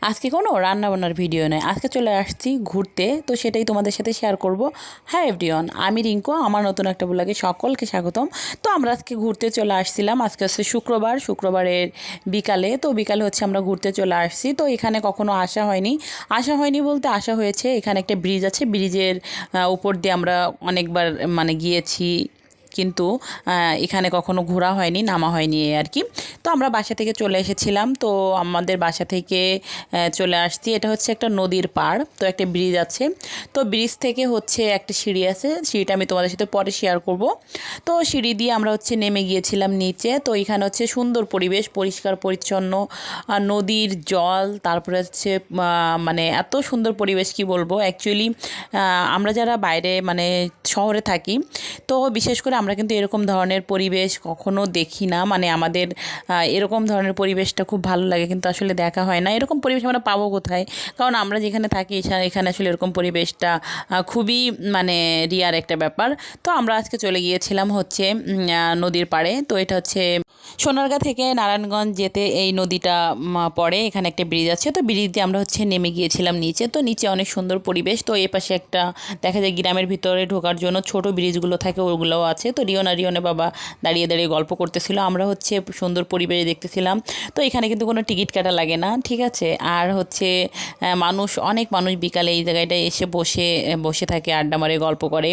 আজকে কোনো রান্নাবান্নার ভিডিও নয়, আজকে চলে আসছি ঘুরতে, তো সেটাই তোমাদের সাথে শেয়ার করব। হ্যাঁ এভরিওয়ান, আমি রিঙ্কু, আমার নতুন একটা ব্লগে সকলকে স্বাগতম। তো আমরা আজকে ঘুরতে চলে আসছিলাম। আজকে হচ্ছে শুক্রবারের বিকালে, তো বিকালে হচ্ছে আমরা ঘুরতে চলে আসছি। তো এখানে কখনো আসা হয়নি বলতে আসা হয়েছে। এখানে একটা ব্রিজ আছে, ব্রিজের উপর দিয়ে আমরা অনেকবার গিয়েছি, কিন্তু এখানে কখনো ঘোরা হয়নি, নামা হয়নি এই আর কি। তো আমরা বাসা থেকে চলে এসেছিলাম, তো আমাদের বাসা থেকে চলে আসছি। এটা হচ্ছে একটা নদীর পাড়, তো একটা ব্রিজ আছে। তো ব্রিজ থেকে হচ্ছে একটা সিঁড়ি আছে, সিঁড়িটা আমি তোমাদের সাথে পরে শেয়ার করব। তো সিঁড়ি দিয়ে আমরা হচ্ছে নেমে গিয়েছিলাম নিচে। তো এখানে হচ্ছে সুন্দর পরিবেশ, পরিষ্কার পরিচ্ছন্ন নদীর জল, তারপরে হচ্ছে এত সুন্দর পরিবেশ কি বলবো। অ্যাকচুয়ালি আমরা যারা বাইরে শহরে থাকি, তো বিশেষ করে আমরা কিন্তু এরকম ধরনের পরিবেশ কখনো দেখি না। আমাদের এরকম ধরনের পরিবেশটা খুব ভালো লাগে, কিন্তু আসলে দেখা হয় না। এরকম পরিবেশ আমরা পাবো কোথায়? কারণ আমরা যেখানে থাকি এখানে আসলে এরকম পরিবেশটা খুবই রিয়ার একটা ব্যাপার। তো আমরা আজকে চলে গিয়েছিলাম হচ্ছে নদীর পাড়ে। তো এটা হচ্ছে সোনারগাঁ থেকে নারায়ণগঞ্জ যেতে এই নদীটা পড়ে। এখানে একটা ব্রিজ আছে, তো ব্রিজ দিয়ে আমরা হচ্ছে নেমে গিয়েছিলাম নিচে। তো নিচে অনেক সুন্দর পরিবেশ। তো এ পাশে একটা দেখা যায় গ্রামের ভিতরে ঢোকার জন্য ছোট ব্রিজগুলো থাকে, ওগুলোও আছে। তো রিওনে বাবা দাঁড়িয়ে দাঁড়িয়ে গল্প করতেছিল, আমরা হচ্ছে সুন্দর পরিবেশ দেখতেছিলাম। তো এখানে কিন্তু কোনো টিকিট কাটা লাগে না, ঠিক আছে। আর হচ্ছে অনেক মানুষ বিকালে এই জায়গাটায় এসে বসে থাকে, আড্ডা মারে, গল্প করে।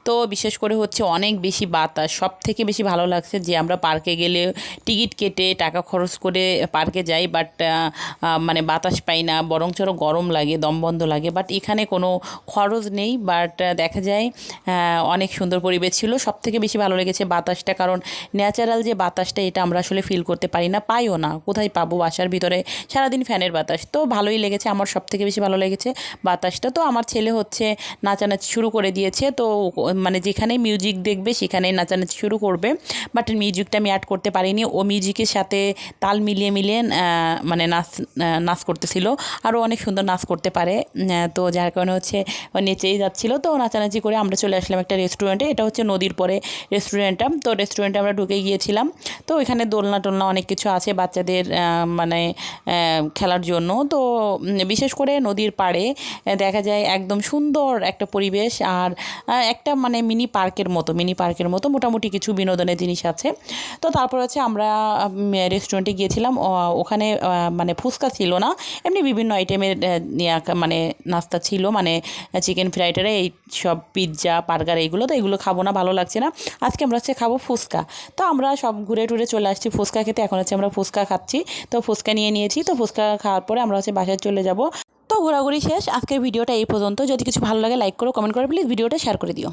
তো বিশেষ করে হচ্ছে অনেক বেশি বাতাস, সব থেকে বেশি ভালো লাগছে যে আমরা পার্কে গেলে টিকিট কেটে টাকা খরচ করে পার্কে যাই, বাট বাতাস পাই না, বরঞ্চ গরম লাগে, দমবন্ধ লাগে। বাট এখানে কোনো খরচ নেই, বাট দেখা যায় অনেক সুন্দর পরিবেশ ছিল। সব থেকে বেশি ভালো লেগেছে বাতাসটা, কারণ ন্যাচারাল যে বাতাসটা এটা আমরা আসলে ফিল করতে পারি না, পাইও না। কোথায় পাবো? বাসার ভিতরে সারাদিন ফ্যানের বাতাস। তো ভালোই লেগেছে, আমার সব থেকে বেশি ভালো লেগেছে বাতাসটা। তো আমার ছেলে হচ্ছে নাচানাচি শুরু করে দিয়েছে। তো যেখানে মিউজিক দেখবে সেখানেই নাচানাচি শুরু করবে, বাট মিউজিকটা আমি অ্যাড করতে পারিনি। ও মিউজিকের সাথে তাল মিলিয়ে নাচ করতেছিল। আরও অনেক সুন্দর নাচ করতে পারে, তো যার কারণে হচ্ছে নেচেই যাচ্ছিলো। তো নাচানাচি করে আমরা চলে আসলাম একটা রেস্টুরেন্টে। এটা হচ্ছে নদীর পরে রেস্টুরেন্টটা। তো রেস্টুরেন্টে আমরা ঢুকে গিয়েছিলাম। তো এখানে দোলনা টোলনা অনেক কিছু আছে বাচ্চাদের খেলার জন্য। তো বিশেষ করে নদীর পাড়ে দেখা যায় একদম সুন্দর একটা পরিবেশ, আর একটা মিনি পার্কের মতো মোটামুটি কিছু বিনোদনের জিনিস আছে। তো তারপর হচ্ছে আমরা রেস্টুরেন্টে গিয়েছিলাম। ওখানে ফুচকা ছিল না, এমনি বিভিন্ন আইটেমের নাস্তা ছিল, চিকেন ফ্রাইড রাইস, এই সব পিৎজা, বার্গার, এইগুলো। তো এগুলো খাবো না, ভালো লাগছে না। আজকে আমরা হচ্ছে খাবো ফুচকা। তো আমরা সব ঘুরে টুরে চলে আসছি ফুচকা খেতে। এখন হচ্ছে আমরা ফুচকা খাচ্ছি। তো ফুচকা নিয়েছি। তো ফুচকা খাওয়ার পরে আমরা হচ্ছে বাসায় চলে যাব। তো ঘোরাঘুরি শেষ, আজকের ভিডিওটা এই পর্যন্ত। যদি কিছু ভালো লাগে লাইক করো, কমেন্ট করো, প্লিজ ভিডিওটা শেয়ার করে দিও।